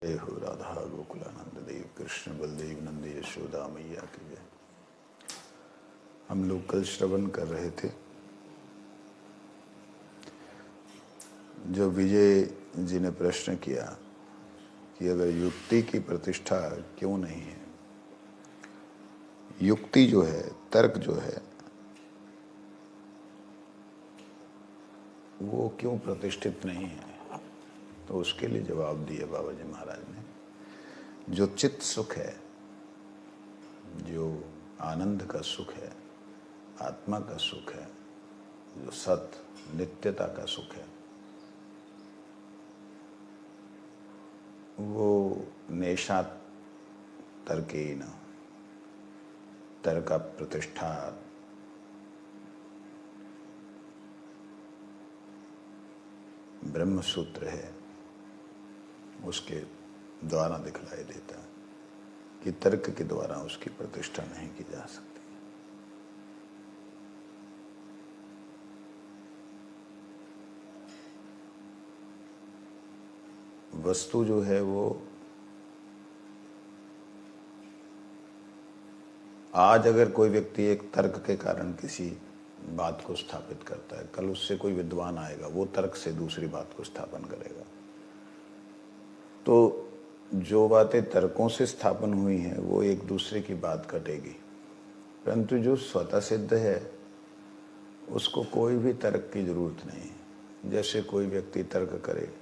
जय हो राधा गोकुलानंद देव कृष्ण बलदेव नंद यशोदा मैया की जय। हम लोग कल श्रवण कर रहे थे जो विजय जी ने प्रश्न किया कि अगर युक्ति की प्रतिष्ठा क्यों नहीं है, युक्ति जो है, तर्क जो है, वो क्यों प्रतिष्ठित नहीं है। तो उसके लिए जवाब दिया बाबा जी महाराज ने। जो चित्त सुख है, जो आनंद का सुख है, आत्मा का सुख है, जो सत नित्यता का सुख है, वो नेशा तर्केन, तर्क प्रतिष्ठा ब्रह्म सूत्र है, उसके द्वारा दिखलाई देता है कि तर्क के द्वारा उसकी प्रतिष्ठा नहीं की जा सकती। वस्तु जो है वो आज अगर कोई व्यक्ति एक तर्क के कारण किसी बात को स्थापित करता है, कल उससे कोई विद्वान आएगा, वो तर्क से दूसरी बात को स्थापन करेगा। तो जो बातें तर्कों से स्थापन हुई हैं वो एक दूसरे की बात कटेगी, परंतु जो स्वतः सिद्ध है उसको कोई भी तर्क की जरूरत नहीं है। जैसे कोई व्यक्ति तर्क करे,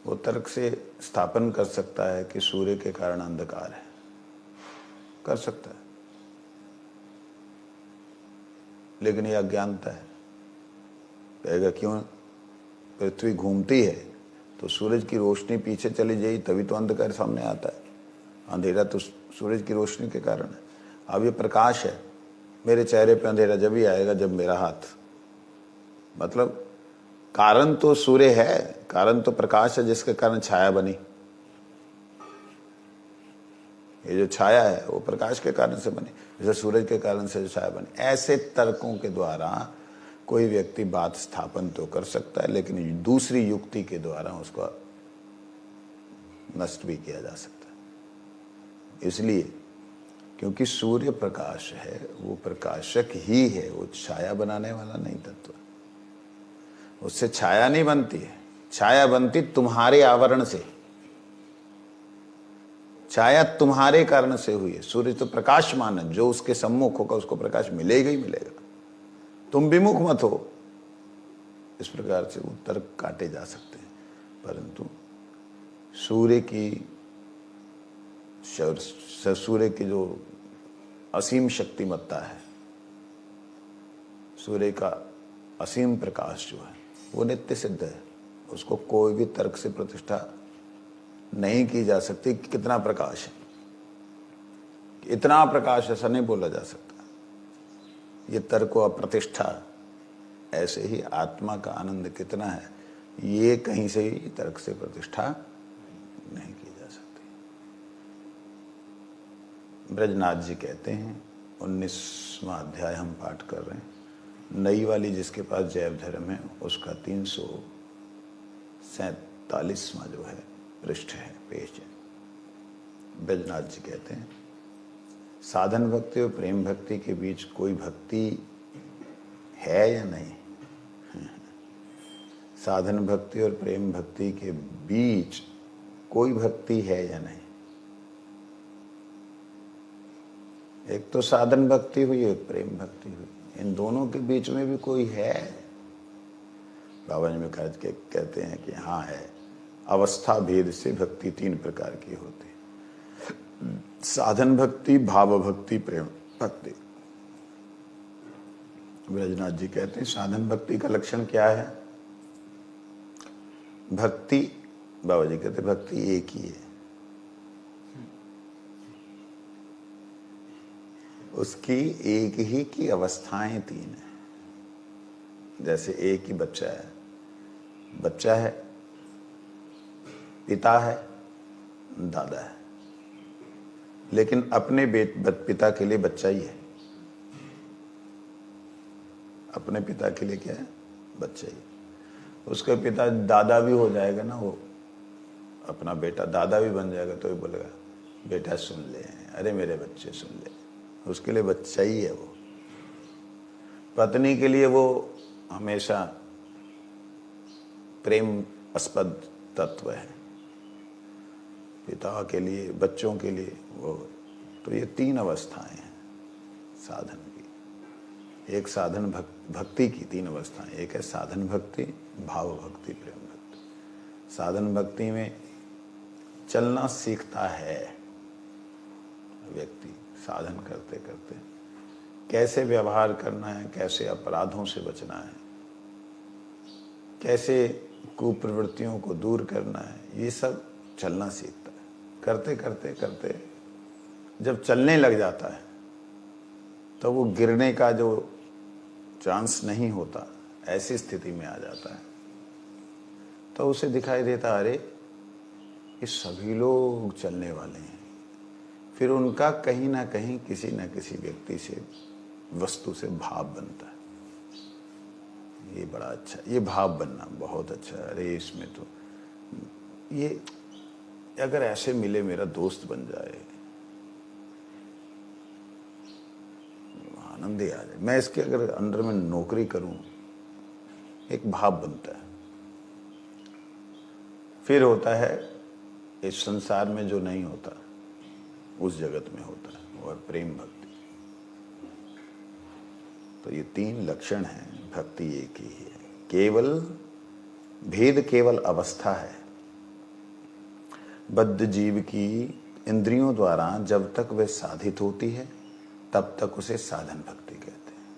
वो तर्क से स्थापन कर सकता है कि सूर्य के कारण अंधकार है, कर सकता है, लेकिन ये अज्ञानता है। कहेगा क्यों, पृथ्वी घूमती है तो सूरज की रोशनी पीछे चली जाएगी तभी तो अंधकार सामने आता है। अंधेरा तो सूरज की रोशनी के कारण है। अब ये प्रकाश है, मेरे चेहरे पे अंधेरा जब ही आएगा जब मेरा हाथ, मतलब कारण तो सूर्य है, कारण तो प्रकाश है जिसके कारण छाया बनी। ये जो छाया है वो प्रकाश के कारण से बनी, जैसे सूरज के कारण से जो छाया बनी। ऐसे तर्कों के द्वारा कोई व्यक्ति बात स्थापन तो कर सकता है, लेकिन दूसरी युक्ति के द्वारा उसको नष्ट भी किया जा सकता है। इसलिए क्योंकि सूर्य प्रकाश है, वो प्रकाशक ही है, वो छाया बनाने वाला नहीं तत्व। उससे छाया नहीं बनती है, छाया बनती तुम्हारे आवरण से, छाया तुम्हारे कारण से हुई है। सूर्य तो प्रकाशमान है, जो उसके सम्मुख होगा उसको प्रकाश मिलेगा ही मिलेगा। तुम विमुख मत हो। इस प्रकार से वो तर्क काटे जा सकते हैं, परंतु सूर्य की जो असीम शक्तिमत्ता है, सूर्य का असीम प्रकाश जो है वो नित्य सिद्ध है। उसको कोई भी तर्क से प्रतिष्ठा नहीं की जा सकती। कितना प्रकाश है, इतना प्रकाश, ऐसा नहीं बोला जा सकता। ये तर्क व प्रतिष्ठा, ऐसे ही आत्मा का आनंद कितना है, ये कहीं से ही तर्क से प्रतिष्ठा नहीं की जा सकती। ब्रजनाथ जी कहते हैं, 19वां अध्याय हम पाठ कर रहे हैं, नई वाली जिसके पास जैव धर्म है उसका 347वां जो है पृष्ठ है, पेज है। ब्रजनाथ जी कहते हैं, साधन भक्ति और प्रेम भक्ति के बीच कोई भक्ति है या नहीं। साधन भक्ति और प्रेम भक्ति के बीच कोई भक्ति है या नहीं। एक तो साधन भक्ति हुई, एक प्रेम भक्ति हुई, इन दोनों के बीच में भी कोई है। बाबा जी में कहते हैं कि हाँ है। अवस्था भेद से भक्ति 3 प्रकार की होती है, साधन भक्ति, भाव भक्ति, प्रेम भक्ति। ब्रजनाथ जी कहते हैं साधन भक्ति का लक्षण क्या है। भक्ति, बाबा जी कहते भक्ति एक ही है, उसकी एक ही की अवस्थाएं 3 है। जैसे एक ही बच्चा है, पिता है, दादा है, लेकिन अपने पिता के लिए बच्चा ही है। अपने पिता के लिए क्या है, बच्चा ही। उसका पिता दादा भी हो जाएगा ना, वो अपना बेटा दादा भी बन जाएगा तो भी बोलेगा बेटा सुन ले, अरे मेरे बच्चे सुन ले, उसके लिए बच्चा ही है वो। पत्नी के लिए वो हमेशा प्रेमास्पद तत्व है, पिता के लिए, बच्चों के लिए वो। तो ये 3 अवस्थाएं हैं साधन की। एक साधन भक्ति की 3 अवस्थाएं, एक है साधन भक्ति, भाव भक्ति, प्रेम भक्ति। साधन भक्ति में चलना सीखता है व्यक्ति, साधन करते करते कैसे व्यवहार करना है, कैसे अपराधों से बचना है, कैसे कुप्रवृत्तियों को दूर करना है, ये सब चलना सीखता है। करते करते करते जब चलने लग जाता है तो वो गिरने का जो चांस नहीं होता, ऐसी स्थिति में आ जाता है, तो उसे दिखाई देता अरे ये सभी लोग चलने वाले हैं। फिर उनका कहीं ना कहीं किसी न किसी व्यक्ति से, वस्तु से भाव बनता है। ये बड़ा अच्छा, ये भाव बनना बहुत अच्छा है। अरे इसमें तो ये अगर ऐसे मिले, मेरा दोस्त बन जाए, आनंद ही आ जाए। मैं इसके अगर अंडर में नौकरी करूं, एक भाव बनता है। फिर होता है इस संसार में जो नहीं होता उस जगत में होता है, और प्रेम भक्ति। तो ये 3 लक्षण हैं, भक्ति एक ही है। केवल भेद केवल अवस्था है। बद्ध जीव की इंद्रियों द्वारा जब तक वह साधित होती है तब तक उसे साधन भक्ति कहते हैं।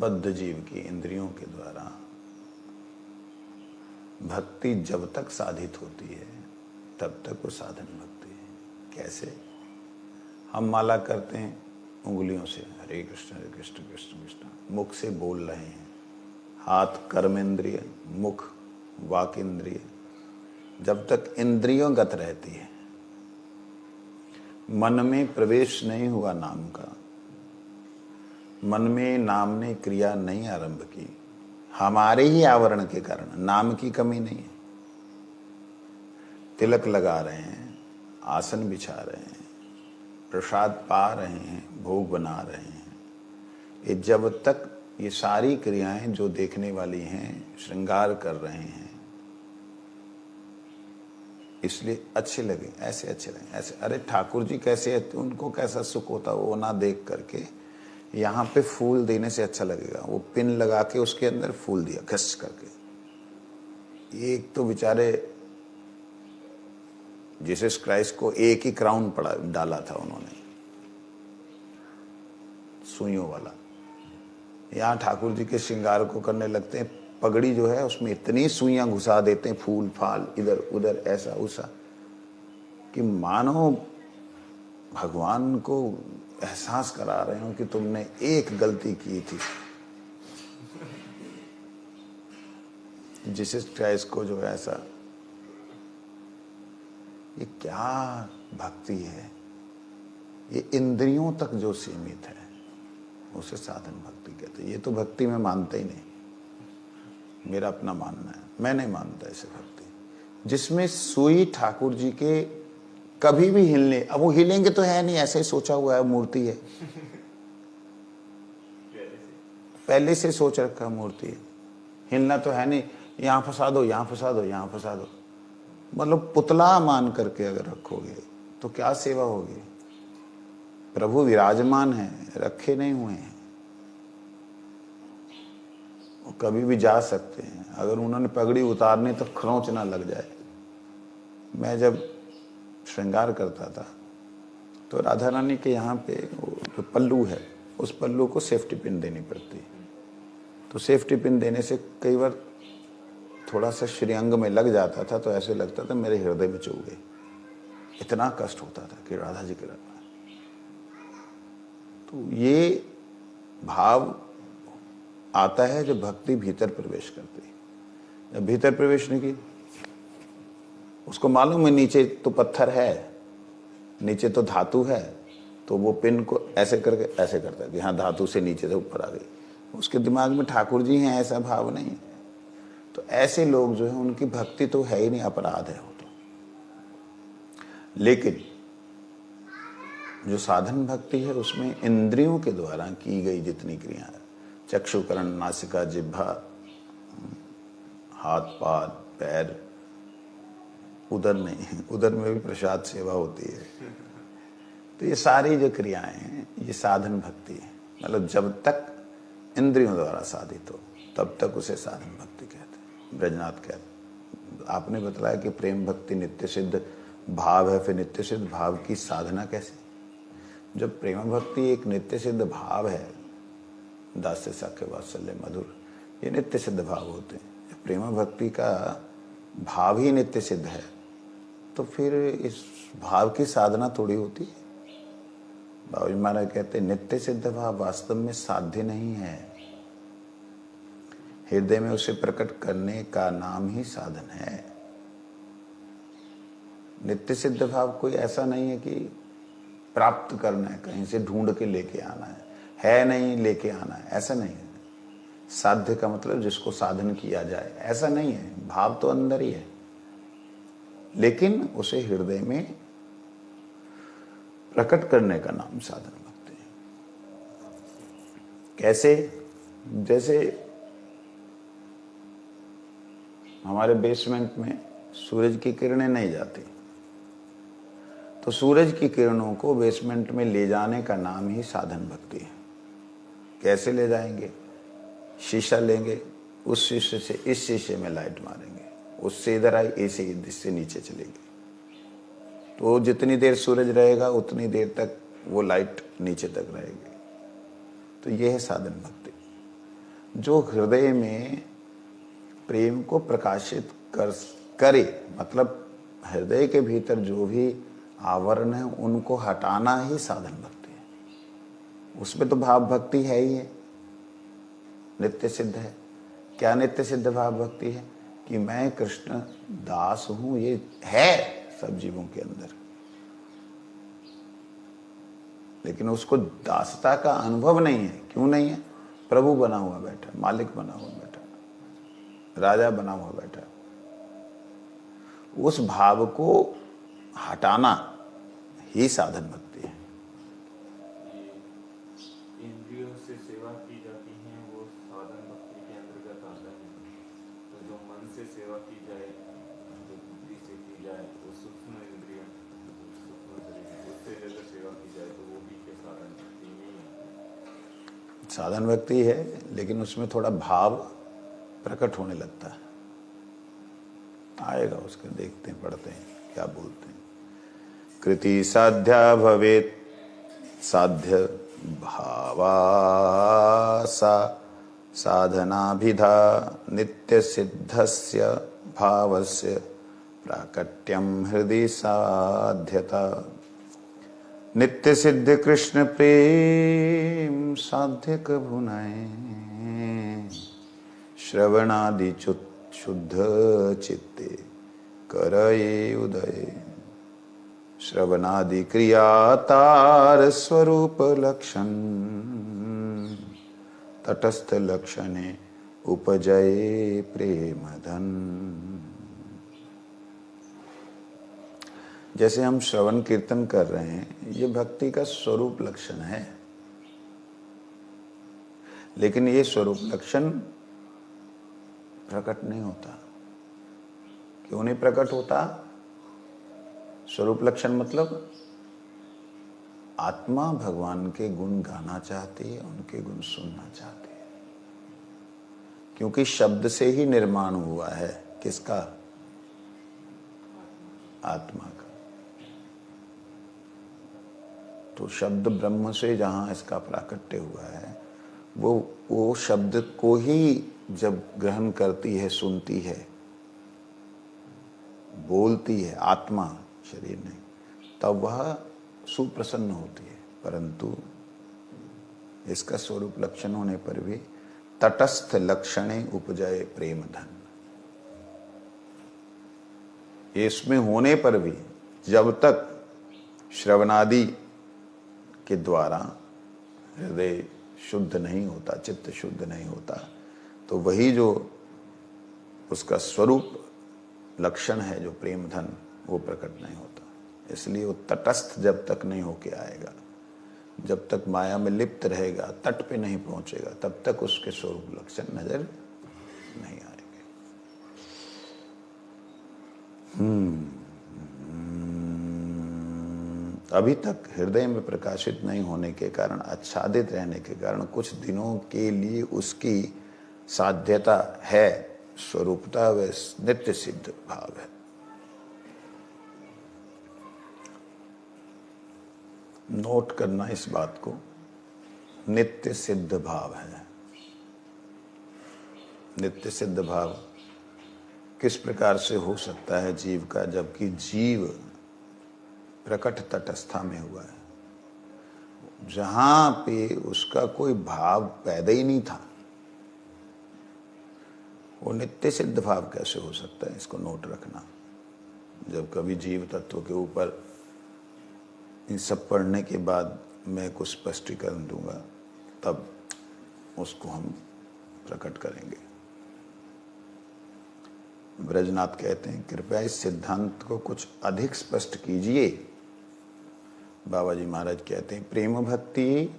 बद्ध जीव की इंद्रियों के द्वारा भक्ति जब तक साधित होती है तब तक वो साधन भक्ति है। कैसे? हम माला करते हैं उंगलियों से, हरे कृष्ण कृष्ण कृष्ण, मुख से बोल रहे हैं, हाथ कर्म इंद्रिय, मुख वाक इंद्रिय, जब तक इंद्रियोंगत रहती है, मन में प्रवेश नहीं हुआ नाम का, मन में नाम ने क्रिया नहीं आरंभ की, हमारे ही आवरण के कारण, नाम की कमी नहीं है। तिलक लगा रहे हैं, आसन बिछा रहे हैं, प्रसाद पा रहे हैं, भोग बना रहे हैं, ये जब तक ये सारी क्रियाएं जो देखने वाली हैं, श्रृंगार कर रहे हैं, इसलिए अच्छे लगे, ऐसे अच्छे लगे, ऐसे। अरे ठाकुर जी कैसे है, तो उनको कैसा सुख होता वो ना देख करके यहाँ पे फूल देने से अच्छा लगेगा। वो पिन लगा के उसके अंदर फूल दिया घस करके। एक तो बेचारे जीसस क्राइस्ट को एक ही क्राउन पड़ा डाला था उन्होंने, सुइयों वाला। यहाँ ठाकुर जी के श्रृंगार को करने लगते हैं, पगड़ी जो है उसमें इतनी सुइयां घुसा देते हैं, फूल फाल इधर उधर ऐसा उसा, कि मानो भगवान को एहसास करा रहे हो कि तुमने एक गलती की थी। जीसस क्राइस्ट को जो है ऐसा, ये क्या भक्ति है? ये इंद्रियों तक जो सीमित है उसे साधन भक्ति कहते हैं। ये तो भक्ति में मानते ही नहीं, मेरा अपना मानना है, मैं नहीं मानता ऐसे भक्ति जिसमें सुई ठाकुर जी के कभी भी हिलने, अब वो हिलेंगे तो है नहीं, ऐसे ही सोचा हुआ है, मूर्ति है, पहले से सोच रखा मूर्ति है, हिलना तो है नहीं, यहां फंसा दो, यहां फंसा दो, यहां फंसा दो, मतलब पुतला मान करके अगर रखोगे तो क्या सेवा होगी? प्रभु विराजमान है, रखे नहीं हुए हैं, वो कभी भी जा सकते हैं। अगर उन्होंने पगड़ी उतारनी तो खरोंच ना लग जाए। मैं जब श्रृंगार करता था तो राधा रानी के यहाँ पे जो पल्लू है उस पल्लू को सेफ्टी पिन देनी पड़ती है। तो सेफ्टी पिन देने से कई बार थोड़ा सा श्रीअंग में लग जाता था, तो ऐसे लगता था मेरे हृदय में चुभ गए, इतना कष्ट होता था कि राधा जी के रखना। तो ये भाव आता है जब भक्ति भीतर प्रवेश करती है। जब भीतर प्रवेश नहीं की, उसको मालूम है नीचे तो पत्थर है, नीचे तो धातु है, तो वो पिन को ऐसे करके ऐसे करता है कि हाँ धातु से नीचे से ऊपर आ गई। उसके दिमाग में ठाकुर जी हैं ऐसा भाव नहीं। तो ऐसे लोग जो है उनकी भक्ति तो है ही नहीं, अपराध है वो तो। लेकिन जो साधन भक्ति है उसमें इंद्रियों के द्वारा की गई जितनी क्रियाएं, चक्षुकरण, नासिका, जिह्वा, हाथ, पाद, पैर, उदर नहीं, उदर में भी प्रसाद सेवा होती है, तो ये सारी जो क्रियाएं हैं ये साधन भक्ति है। मतलब जब तक इंद्रियों द्वारा साधित हो तब तक उसे साधन भक्ति कहते हैं। ब्रजनाथ कहते हैं, आपने बतलाया कि प्रेम भक्ति नित्य सिद्ध भाव है, फिर नित्य सिद्ध भाव की साधना कैसे? जब प्रेम भक्ति एक नित्य सिद्ध भाव है, दास्य, सख्य, वात्सल्य, मधुर, ये नित्य सिद्ध भाव होते हैं। प्रेम भक्ति का भाव ही नित्य सिद्ध है, तो फिर इस भाव की साधना थोड़ी होती है। बाबा जी महाराज कहते हैं नित्य सिद्ध भाव वास्तव में साध्य नहीं है, हृदय में उसे प्रकट करने का नाम ही साधन है। नित्य सिद्ध भाव कोई ऐसा नहीं है कि प्राप्त करना है, कहीं से ढूंढ के लेके आना है नहीं लेके आना है, ऐसा नहीं है। साध्य का मतलब जिसको साधन किया जाए, ऐसा नहीं है। भाव तो अंदर ही है, लेकिन उसे हृदय में प्रकट करने का नाम साधन भक्ति है। कैसे? जैसे हमारे बेसमेंट में सूरज की किरणें नहीं जाती, तो सूरज की किरणों को बेसमेंट में ले जाने का नाम ही साधन भक्ति है। कैसे ले जाएंगे? शीशा लेंगे, उस शीशे से इस शीशे में लाइट मारेंगे, उससे इधर आई, ऐसे इससे नीचे चलेगी, तो जितनी देर सूरज रहेगा उतनी देर तक वो लाइट नीचे तक रहेगी। तो ये है साधन भक्ति, जो हृदय में प्रेम को प्रकाशित करे। मतलब हृदय के भीतर जो भी आवरण है उनको हटाना ही साधन भक्ति है। उसमें तो भाव भक्ति है ही है, नित्य सिद्ध है। क्या नित्य सिद्ध भाव भक्ति है? कि मैं कृष्ण दास हूं, ये है सब जीवों के अंदर, लेकिन उसको दासता का अनुभव नहीं है। क्यों नहीं है? प्रभु बना हुआ बैठा, मालिक बना हुआ बैठा, राजा बना हुआ बैठा। उस भाव को हटाना ही साधन भक्ति है। इंद्रियों से सेवा की जाती है वो साधन भक्ति के अंतर्गत आता है। तो जो मन से सेवा की जाए, जो बुद्धि से की जाए, वो सूक्ष्म इंद्रिय, सूक्ष्म शरीर, उससे अगर सेवा की जाए तो वो भी क्या साधन भक्ति नहीं है? साधन भक्ति है, लेकिन उसमें थोड़ा भाव प्रकट होने लगता है। आएगा उसके, देखते हैं, पढ़ते हैं क्या बोलते हैं। कृति साध्या भवेत साध्य भावा सा साधनाभिधा नित्य सिद्धस्य भावस्य प्राकट्यम हृदि साध्यता। नित्य सिद्ध कृष्ण प्रेम साध्य कभु नये, श्रवणादि शुद्ध चित्ते करये उदय। श्रवणादि क्रियातार स्वरूप लक्षण, तटस्थ लक्षणे उपजये प्रेम धन। जैसे हम श्रवण कीर्तन कर रहे हैं, ये भक्ति का स्वरूप लक्षण है, लेकिन ये स्वरूप लक्षण प्रकट नहीं होता। क्यों नहीं प्रकट होता? स्वरूप लक्षण मतलब आत्मा भगवान के गुण गाना चाहती है, उनके गुण सुनना चाहती है, क्योंकि शब्द से ही निर्माण हुआ है। किसका? आत्मा का। तो शब्द ब्रह्म से जहां इसका प्राकट्य हुआ है, वो शब्द को ही जब ग्रहण करती है, सुनती है, बोलती है आत्मा, शरीर नहीं, तब वह सुप्रसन्न होती है। परंतु इसका स्वरूप लक्षण होने पर भी तटस्थ लक्षणे उपजय प्रेम धन, इसमें होने पर भी जब तक श्रवणादि के द्वारा हृदय शुद्ध नहीं होता, चित्त शुद्ध नहीं होता, तो वही जो उसका स्वरूप लक्षण है जो प्रेम धन, वो प्रकट नहीं होता। इसलिए वो तटस्थ जब तक नहीं होके आएगा, जब तक माया में लिप्त रहेगा, तट पे नहीं पहुंचेगा, तब तक उसके स्वरूप लक्षण नजर नहीं आएंगे। अभी तक हृदय में प्रकाशित नहीं होने के कारण, आच्छादित रहने के कारण कुछ दिनों के लिए उसकी साध्यता है, स्वरूपता व नित्य सिद्ध भाव है। नोट करना इस बात को, नित्य सिद्ध भाव है। नित्य सिद्ध भाव किस प्रकार से हो सकता है जीव का, जबकि जीव प्रकट तटस्था में हुआ है, जहां पे उसका कोई भाव पैदा ही नहीं था, वो नित्य सिद्ध भाव कैसे हो सकता है? इसको नोट रखना। जब कभी जीव तत्व के ऊपर इन सब पढ़ने के बाद मैं कुछ स्पष्टीकरण दूंगा, तब उसको हम प्रकट करेंगे। ब्रजनाथ कहते हैं, कृपया इस सिद्धांत को कुछ अधिक स्पष्ट कीजिए। बाबा जी महाराज कहते हैं, प्रेम भक्ति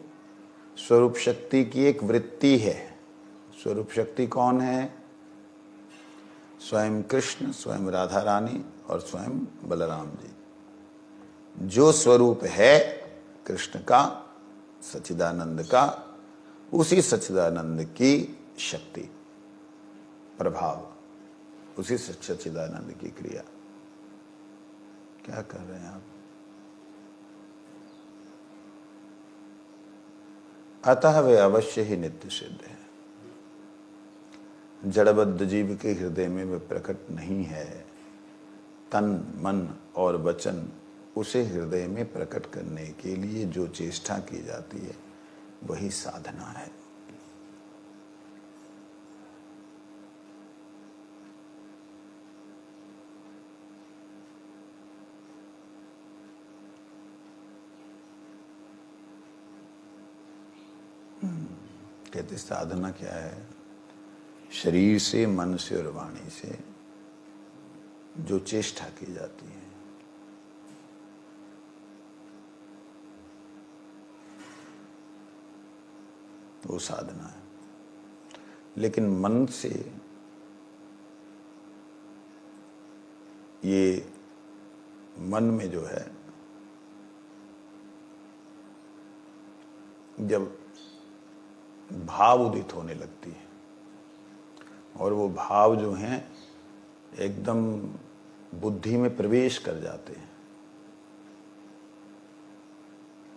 स्वरूप शक्ति की एक वृत्ति है। स्वरूप शक्ति कौन है? स्वयं कृष्ण, स्वयं राधा रानी और स्वयं बलराम जी। जो स्वरूप है कृष्ण का, सच्चिदानंद का, उसी सच्चिदानंद की शक्ति, प्रभाव, उसी सच्चिदानंद की क्रिया। क्या कर रहे हैं आप? अतः वे अवश्य ही नित्य सिद्ध है। जड़बद्ध जीव के हृदय में वे प्रकट नहीं है। तन, मन और वचन उसे हृदय में प्रकट करने के लिए जो चेष्टा की जाती है, वही साधना है। कहते साधना क्या है? शरीर से, मन से और वाणी से जो चेष्टा की जाती है, वो साधना है। लेकिन मन से ये मन में जो है, जब भाव उदित होने लगती है और वो भाव जो हैं एकदम बुद्धि में प्रवेश कर जाते हैं,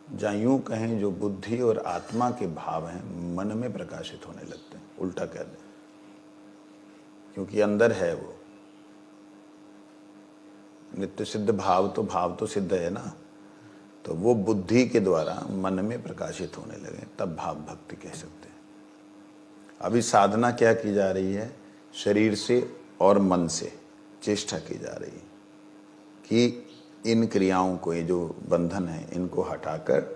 जहाँ यूं कहें जो बुद्धि और आत्मा के भाव हैं मन में प्रकाशित होने लगते हैं, उल्टा कह दें, क्योंकि अंदर है वो नित्य सिद्ध भाव तो सिद्ध है ना, तो वो बुद्धि के द्वारा मन में प्रकाशित होने लगे, तब भाव भक्ति कह सकते हैं। अभी साधना क्या की जा रही है? शरीर से और मन से चेष्टा की जा रही है कि इन क्रियाओं को, ये जो बंधन है, इनको हटाकर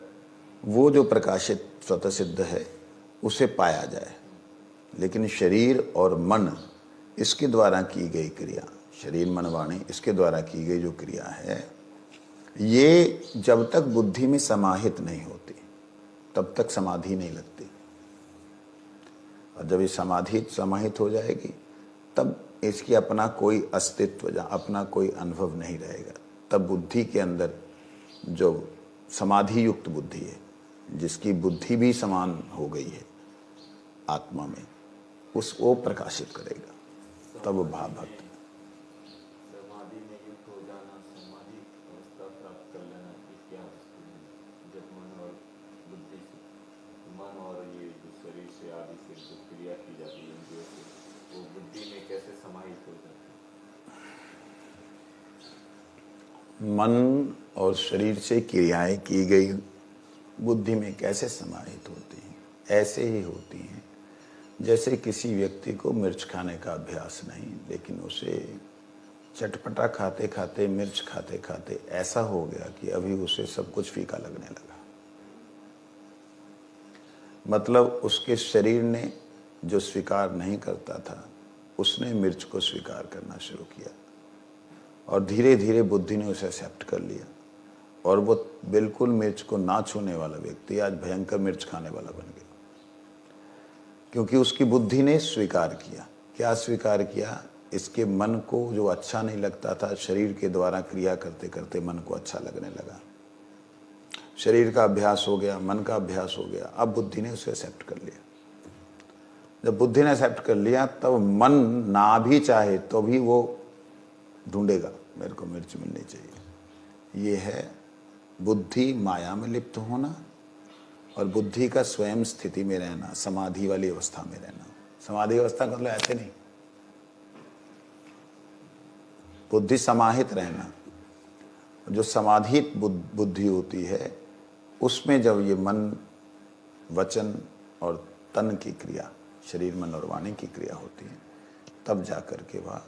वो जो प्रकाशित स्वतः सिद्ध है उसे पाया जाए। लेकिन शरीर और मन, इसके द्वारा की गई क्रिया, शरीर मन वाणी, इसके द्वारा की गई जो क्रिया है, ये जब तक बुद्धि में समाहित नहीं होती तब तक समाधि नहीं लगती। और जब ये समाहित हो जाएगी, तब इसकी अपना कोई अस्तित्व, अपना कोई अनुभव नहीं रहेगा। तब बुद्धि के अंदर जो समाधि युक्त बुद्धि है, जिसकी बुद्धि भी समान हो गई है आत्मा में, वो प्रकाशित करेगा, तब वो भाव भक्त। समाधि में युक्त हो जाना, समाधि अवस्था प्राप्त कर लेना, क्या जब मन और बुद्धि से, मन और ये जो शरीर से आदि से जो क्रिया की जाती है इंद्रियों से, वो बुद्धि में कैसे समाहित हो जाती है? मन और शरीर से क्रियाएं की गई बुद्धि में कैसे समाहित होती हैं? ऐसे ही होती हैं जैसे किसी व्यक्ति को मिर्च खाने का अभ्यास नहीं, लेकिन उसे चटपटा खाते खाते, मिर्च खाते खाते ऐसा हो गया कि अभी उसे सब कुछ फीका लगने लगा। मतलब उसके शरीर ने जो स्वीकार नहीं करता था, उसने मिर्च को स्वीकार करना शुरू किया और धीरे धीरे बुद्धि ने उसे एक्सेप्ट कर लिया और वो बिल्कुल मिर्च को ना छूने वाला व्यक्ति आज भयंकर मिर्च खाने वाला बन गया, क्योंकि उसकी बुद्धि ने स्वीकार किया। क्या स्वीकार किया? इसके मन को जो अच्छा नहीं लगता था, शरीर के द्वारा क्रिया करते करते मन को अच्छा लगने लगा। शरीर का अभ्यास हो गया, मन का अभ्यास हो गया, अब बुद्धि ने उसे एक्सेप्ट कर लिया। जब बुद्धि ने एक्सेप्ट कर लिया तब मन ना भी चाहे तो भी वो ढूंढेगा, मेरे को मिर्च मिलनी चाहिए। ये है बुद्धि माया में लिप्त होना और बुद्धि का स्वयं स्थिति में रहना, समाधि वाली अवस्था में रहना। समाधि अवस्था का मतलब ऐसे नहीं, बुद्धि समाहित रहना। जो समाधित बुद्धि होती है उसमें जब ये मन, वचन और तन की क्रिया, शरीर मन और वाणी की क्रिया होती है, तब जाकर के वह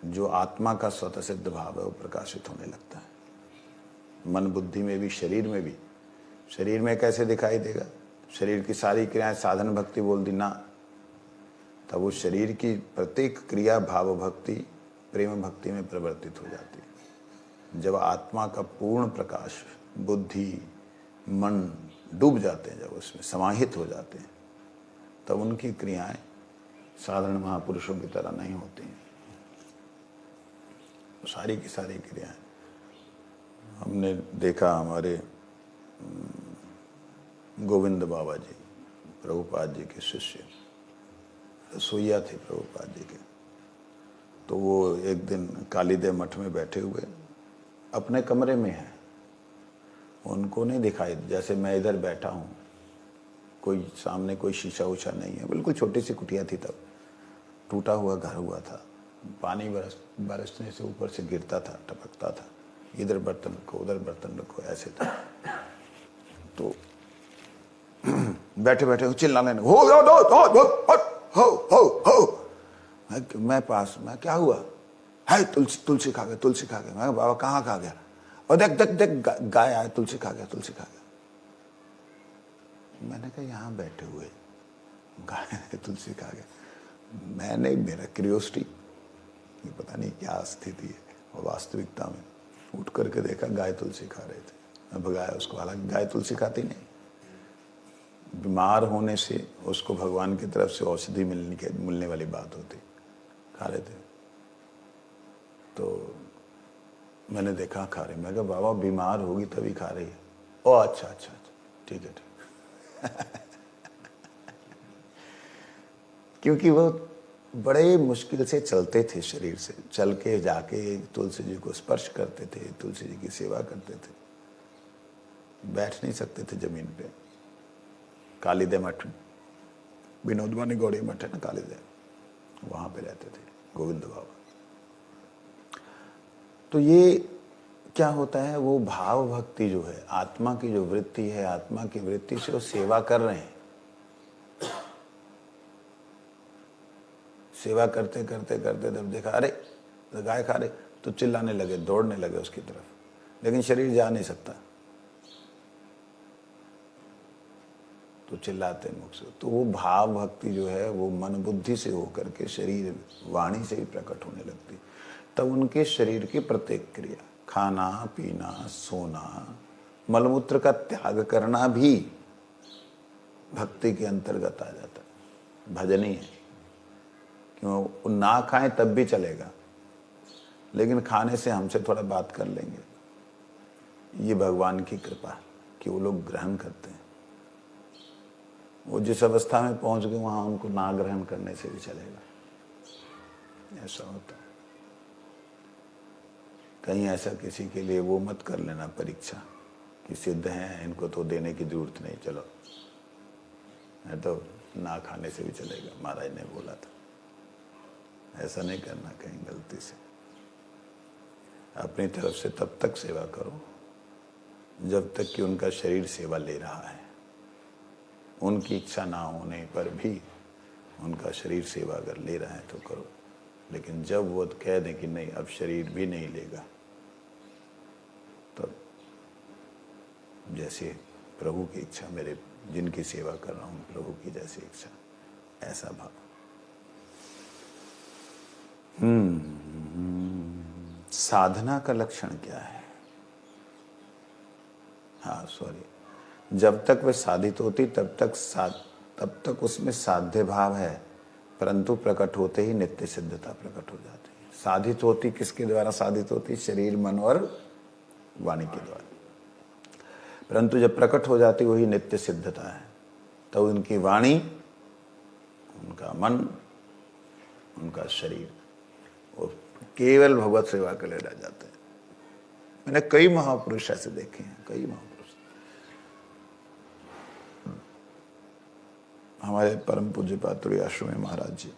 जो आत्मा का स्वतः सिद्ध भाव है वो प्रकाशित होने लगता है। मन बुद्धि में भी, शरीर में भी। शरीर में कैसे दिखाई देगा? शरीर की सारी क्रियाएं साधन भक्ति बोल दी ना, तब उस शरीर की प्रत्येक क्रिया भाव भक्ति, प्रेम भक्ति में परिवर्तित हो जाती है। जब आत्मा का पूर्ण प्रकाश, बुद्धि मन डूब जाते हैं, जब उसमें समाहित हो जाते हैं, तब उनकी क्रियाएं साधारण महापुरुषों की तरह नहीं होती हैं। सारी की सारी क्रियाएं हमने देखा। हमारे गोविंद बाबा जी, प्रभुपाद जी के शिष्य, रसोइया थे प्रभुपाद जी के। तो वो एक दिन कालीदेव मठ में बैठे हुए अपने कमरे में हैं, उनको नहीं दिखाई, जैसे मैं इधर बैठा हूँ, कोई सामने कोई शीशा उषा नहीं है, बिल्कुल छोटी सी कुटिया थी, तब टूटा हुआ घर हुआ था, पानी बरसने से ऊपर से गिरता था, टपकता था, इधर बर्तन रखो उधर बर्तन रखो, ऐसे था। तो बैठे बैठे चिल्लाने लगे, मैं पास, मैं क्या हुआ है? तुलसी खा गया, तुलसी खा गया। मैं बाबा कहाँ खा गया? और देख देख देख गाय आया, तुलसी खा गया, तुलसी खा गया। मैंने कहा यहाँ बैठे हुए गाय तुलसी खा गया। मैंने, मेरा क्यूरियोसिटी, ये पता नहीं क्या स्थिति है, और वास्तविकता में उठ करके देखा गाय तुलसी खा रहे थे। मैं भगाया उसको, हालांकि गाय तुलसी खाती नहीं, बीमार होने से उसको भगवान की तरफ से औषधि मिलने वाली बात होती, खा रहे थे। तो मैंने देखा खा रहे, मैं कहा बाबा बीमार होगी तभी खा रही है। ओ अच्छा अच्छा अच्छा, ठीक है ठीक। क्योंकि वो बड़े मुश्किल से चलते थे, शरीर से चल के जाके तुलसी जी को स्पर्श करते थे, तुलसी जी की सेवा करते थे, बैठ नहीं सकते थे जमीन पे। कालीदेव मठ, विनोदवानी गौड़ी मठ है ना कालीदेव, वहां पे रहते थे गोविंद बाबा। तो ये क्या होता है, वो भाव भक्ति जो है, आत्मा की जो वृत्ति है, आत्मा की वृत्ति से वो सेवा कर रहे हैं। सेवा करते करते करते जब देखा अरे गाय खा रहे, तो चिल्लाने लगे, दौड़ने लगे उसकी तरफ, लेकिन शरीर जा नहीं सकता, तो चिल्लाते मुख से। तो वो भाव भक्ति जो है वो मन बुद्धि से होकर के शरीर वाणी से भी प्रकट होने लगती। तब उनके शरीर की प्रत्येक क्रिया, खाना पीना, सोना, मलमूत्र का त्याग करना भी भक्ति के अंतर्गत आ जाता है, भजनी है। क्यों? ना खाएं तब भी चलेगा, लेकिन खाने से हमसे थोड़ा बात कर लेंगे। ये भगवान की कृपा है कि वो लोग ग्रहण करते हैं। वो जिस अवस्था में पहुंच गए वहां उनको ना ग्रहण करने से भी चलेगा, ऐसा होता है। कहीं ऐसा किसी के लिए वो मत कर लेना परीक्षा कि सिद्ध हैं, इनको तो देने की जरूरत नहीं, चलो, नहीं तो ना खाने से भी चलेगा, महाराज ने बोला था। ऐसा नहीं करना कहीं गलती से। अपनी तरफ से तब तक सेवा करो जब तक कि उनका शरीर सेवा ले रहा है। उनकी इच्छा ना होने पर भी उनका शरीर सेवा अगर ले रहा है तो करो, लेकिन जब वो कह दें कि नहीं अब शरीर भी नहीं लेगा, तब जैसे प्रभु की इच्छा, मेरे जिनकी सेवा कर रहा हूँ प्रभु की जैसी इच्छा, ऐसा भाव। साधना का लक्षण क्या है? हाँ सॉरी, जब तक वह साधित होती तब तक उसमें साध्य भाव है, परंतु प्रकट होते ही नित्य सिद्धता प्रकट हो जाती है। साधित होती किसके द्वारा साधित होती? शरीर, मन और वाणी के द्वारा। परंतु जब प्रकट हो जाती वही नित्य सिद्धता है। तो उनकी वाणी, उनका मन, उनका शरीर वो केवल भगवत सेवा के लिए रह जाते हैं। मैंने कई महापुरुष ऐसे देखे हैं, कई महापुरुष। हमारे परम पूज्य तुरीय आश्रमी महाराज जी,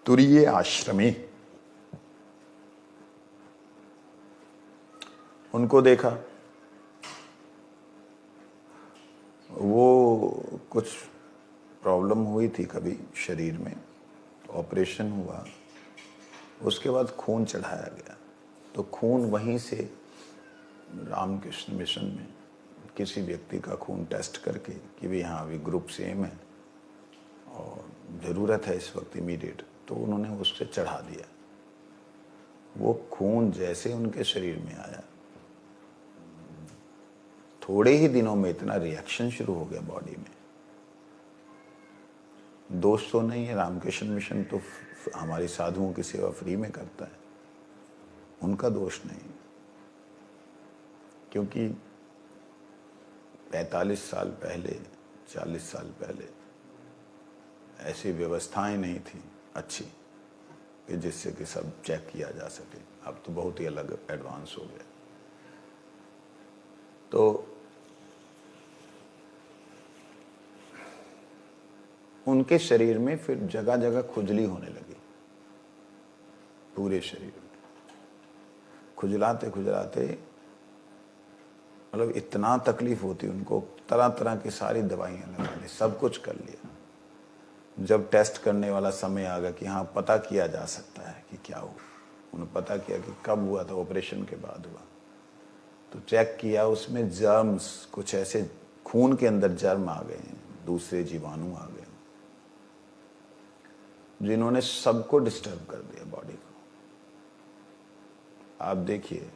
तुरीय आश्रमी, उनको देखा, वो कुछ प्रॉब्लम हुई थी कभी शरीर में, ऑपरेशन हुआ, उसके बाद खून चढ़ाया गया। तो खून वहीं से रामकृष्ण मिशन में किसी व्यक्ति का खून टेस्ट करके कि भाई हाँ अभी ग्रुप सेम है और ज़रूरत है इस वक्त इमीडिएट, तो उन्होंने उससे चढ़ा दिया। वो खून जैसे उनके शरीर में आया, थोड़े ही दिनों में इतना रिएक्शन शुरू हो गया बॉडी में। दोष तो नहीं है, रामकृष्ण मिशन तो हमारी साधुओं की सेवा फ्री में करता है, उनका दोष नहीं, क्योंकि 45 साल पहले, 40 साल पहले ऐसी व्यवस्थाएं नहीं थी अच्छी कि जिससे कि सब चेक किया जा सके। अब तो बहुत ही अलग एडवांस हो गया। तो उनके शरीर में फिर जगह जगह खुजली होने लगी, पूरे शरीर में खुजलाते खुजलाते, मतलब इतना तकलीफ होती उनको, तरह तरह की सारी दवाइयां लगा ली, सब कुछ कर लिया। जब टेस्ट करने वाला समय आ गया कि हाँ पता किया जा सकता है कि क्या हुआ, उन्होंने पता किया कि कब हुआ था, ऑपरेशन के बाद हुआ। तो चेक किया, उसमें जर्म्स, कुछ ऐसे खून के अंदर जर्म आ गए हैं, दूसरे जीवाणु आ गए जिन्होंने सबको डिस्टर्ब कर दिया बॉडी को। आप देखिए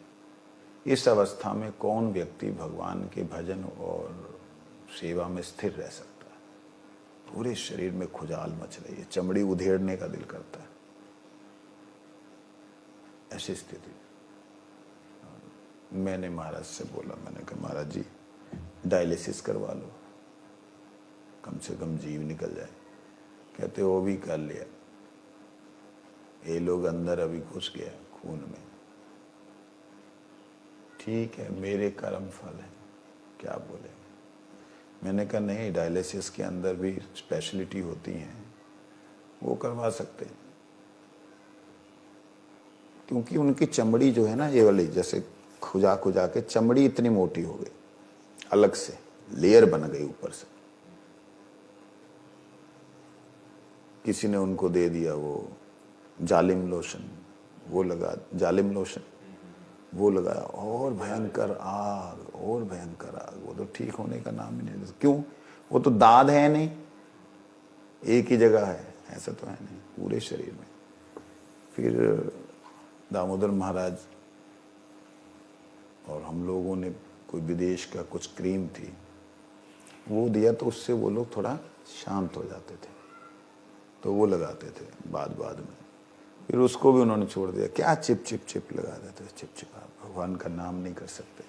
इस अवस्था में कौन व्यक्ति भगवान के भजन और सेवा में स्थिर रह सकता है? पूरे शरीर में खुजाल मच रही है, चमड़ी उधेड़ने का दिल करता है, ऐसी स्थिति। मैंने महाराज से बोला, मैंने कहा महाराज जी डायलिसिस करवा लो, कम से कम जीव निकल जाए। कहते वो भी कर लिया, ये लोग अंदर अभी घुस गया खून में। ठीक है, मेरे कर्म फल है, क्या बोले। मैंने कहा नहीं, डायलिसिस के अंदर भी स्पेशलिटी होती हैं, वो करवा सकते हैं। क्योंकि उनकी चमड़ी जो है ना, ये वाली जैसे खुजा खुजा के चमड़ी इतनी मोटी हो गई, अलग से लेयर बन गई ऊपर से। किसी ने उनको दे दिया वो जालिम लोशन, वो लगा, जालिम लोशन वो लगाया, और भयंकर आग, और भयंकर आग। वो तो ठीक होने का नाम ही नहीं लेता। क्यों? वो तो दाद है नहीं, एक ही जगह है, ऐसा तो है नहीं, पूरे शरीर में। फिर दामोदर महाराज और हम लोगों ने कोई विदेश का कुछ क्रीम थी वो दिया, तो उससे वो लोग थोड़ा शांत हो जाते थे, तो वो लगाते थे बाद में। फिर उसको भी उन्होंने छोड़ दिया। क्या चिप चिप चिप लगा देते, चिप चिप, भगवान का नाम नहीं कर सकते।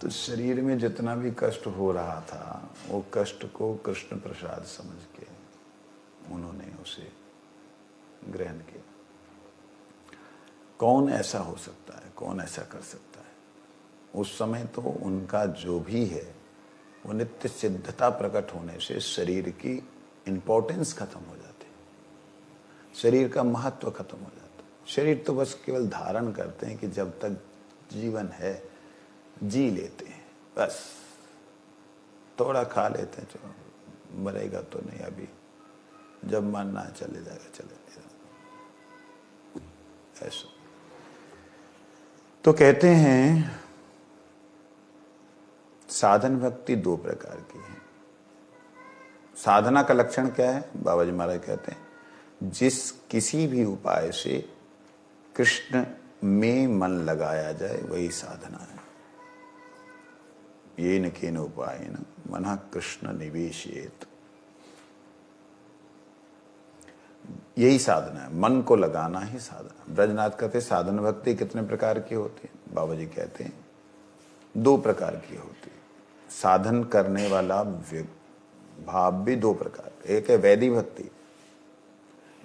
तो शरीर में जितना भी कष्ट हो रहा था, वो कष्ट को कृष्ण प्रसाद समझ के उन्होंने उसे ग्रहण किया। कौन ऐसा हो सकता है, कौन ऐसा कर सकता है? उस समय तो उनका जो भी है वो नित्य सिद्धता प्रकट होने से शरीर की इंपॉर्टेंस खत्म हो जाती है, शरीर का महत्व खत्म हो जाता है। शरीर तो बस केवल धारण करते हैं कि जब तक जीवन है जी लेते हैं, बस थोड़ा खा लेते हैं, चलो मरेगा तो नहीं, अभी जब मरना है चले जाएगा, चले जाएगा, ऐसा। तो कहते हैं साधन भक्ति दो प्रकार की है। साधना का लक्षण क्या है? बाबा जी महाराज कहते हैं जिस किसी भी उपाय से कृष्ण में मन लगाया जाए वही साधना है। ये न केन उपायेन मनः कृष्ण निवेशयेत, यही साधना है, मन को लगाना ही साधना। ब्रजनाथ कहते साधन भक्ति कितने प्रकार की होती है? बाबा जी कहते हैं 2 प्रकार की होती है। साधन करने वाला भाव भी 2 प्रकार, एक है वैदी भक्ति,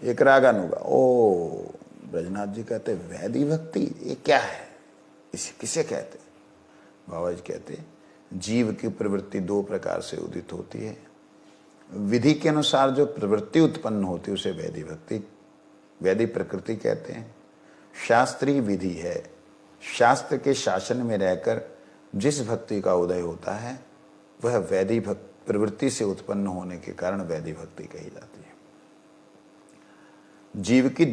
एक रागानुगा। ओ ब्रजनाथ जी कहते वैदी भक्ति ये क्या है, इसे किसे कहते? बाबा जी कहते जीव की प्रवृत्ति 2 प्रकार से उदित होती है। विधि के अनुसार जो प्रवृत्ति उत्पन्न होती है उसे वैदी भक्ति, वैदी प्रकृति कहते हैं। शास्त्रीय विधि है, शास्त्र के शासन में रहकर जिस भक्ति का उदय होता है वह वैदी प्रवृत्ति से उत्पन्न होने के कारण वैदी भक्ति कही जाती है। जीव की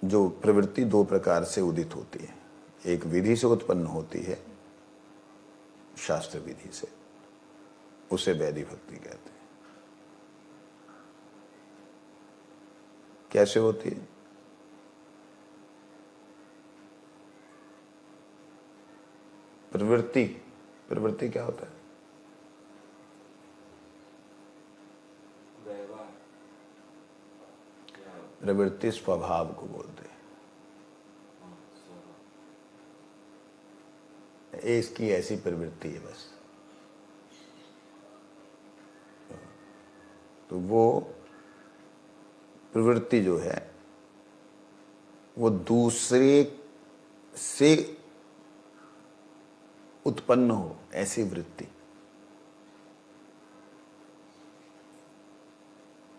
जो प्रवृत्ति 2 प्रकार से उदित होती है, एक विधि से उत्पन्न होती है, शास्त्र विधि से, उसे वैदी भक्ति कहते हैं। कैसे होती है? प्रवृत्ति क्या होता है? प्रवृत्ति स्वभाव को बोलते हैं। इसकी ऐसी प्रवृत्ति है बस, तो वो प्रवृत्ति जो है वो दूसरे से उत्पन्न हो, ऐसी वृत्ति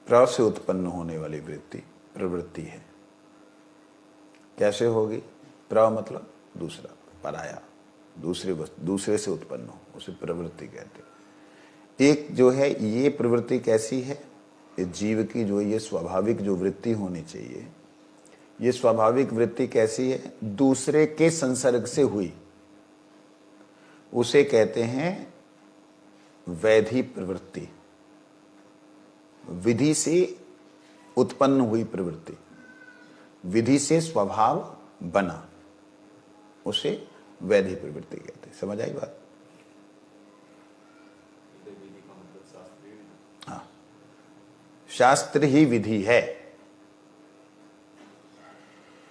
प्र से उत्पन्न होने वाली वृत्ति प्रवृत्ति है। कैसे होगी? प्र मतलब दूसरा, पराया, दूसरे से उत्पन्न हो, उसे प्रवृत्ति कहते हैं। एक जो है ये प्रवृत्ति कैसी है? ये जीव की जो ये स्वाभाविक जो वृत्ति होनी चाहिए, ये स्वाभाविक वृत्ति कैसी है? दूसरे के संसर्ग से हुई, उसे कहते हैं वैधि प्रवृत्ति। विधि से उत्पन्न हुई प्रवृत्ति, विधि से स्वभाव बना, उसे वैधि प्रवृत्ति कहते हैं। समझ आई बात? हाँ, शास्त्र ही विधि है।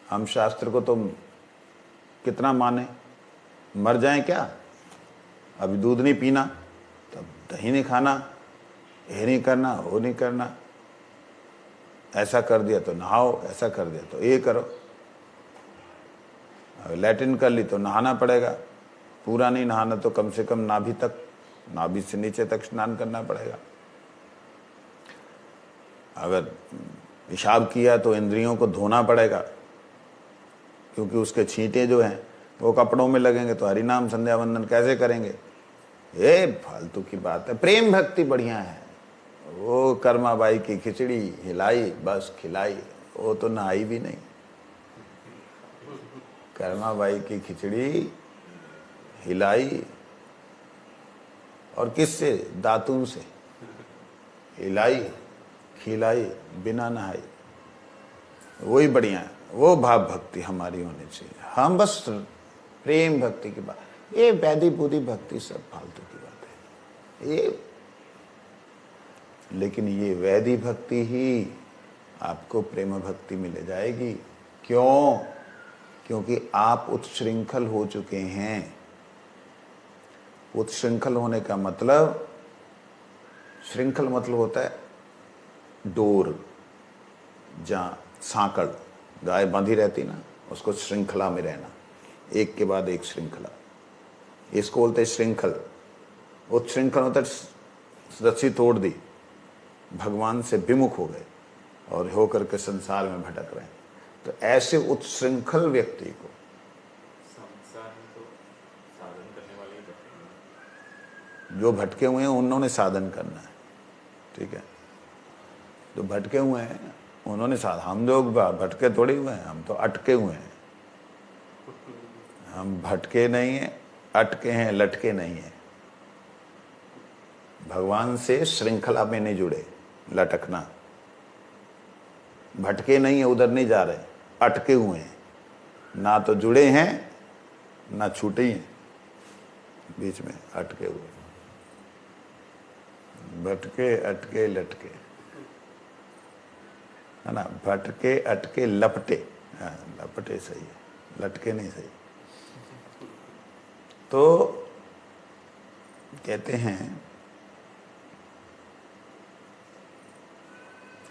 हम शास्त्र को तो कितना माने, मर जाएं क्या? अभी दूध नहीं पीना, तब दही नहीं खाना, ये नहीं करना, वो नहीं करना, ऐसा कर दिया तो नहाओ, ऐसा कर दिया तो ये करो, अगर लैट्रिन कर ली तो नहाना पड़ेगा, पूरा नहीं नहाना तो कम से कम नाभि से नीचे तक स्नान करना पड़ेगा। अगर पेशाब किया तो इंद्रियों को धोना पड़ेगा, क्योंकि उसके छींटे जो हैं वो कपड़ों में लगेंगे, तो हरिनाम संध्या वंदन कैसे करेंगे? ये फालतू की बात है। प्रेम भक्ति बढ़िया है। वो कर्माबाई की खिचड़ी हिलाई बस खिलाई, वो तो नहाई भी नहीं। कर्माबाई की खिचड़ी हिलाई, और किससे? दातून से हिलाई खिलाई, बिना नहाई, वही बढ़िया है। वो भाव भक्ति हमारी होनी चाहिए। हम बस प्रेम भक्ति की बात, ये वैधि बुद्धि भक्ति सब फालतू की बात है ये। लेकिन ये वैधि भक्ति ही आपको प्रेम भक्ति में ले जाएगी। क्यों? क्योंकि आप उत्शृंखल हो चुके हैं। उत्शृंखल होने का मतलब, श्रृंखल मतलब होता है डोर, जहाँ सांकड़ गाय बांधी रहती ना, उसको श्रृंखला में रहना, एक के बाद एक श्रृंखला, इसको बोलते हैं श्रृंखल। उत्शृंखल होता है रस्सी तोड़ दी, भगवान से विमुख हो गए और होकर के संसार में भटक रहे हैं। तो ऐसे उत्शृंखल व्यक्ति को संसार में तो साधन करने वाले ही भटकेंगे। जो भटके हुए हैं उन्होंने साधन करना है, ठीक है? जो भटके हुए हैं उन्होंने साधन, हम लोग भटके थोड़ी हुए हैं, हम तो अटके हुए हैं। हम भटके नहीं हैं, अटके हैं, लटके नहीं हैं। भगवान से श्रृंखला में नहीं जुड़े, लटकना, भटके नहीं है, उधर नहीं जा रहे, अटके हुए हैं, ना तो जुड़े हैं ना छूटे ही हैं, बीच में अटके हुए, भटके अटके लटके, है ना, भटके अटके लपटे, हाँ लपटे सही है, लटके नहीं सही। तो कहते हैं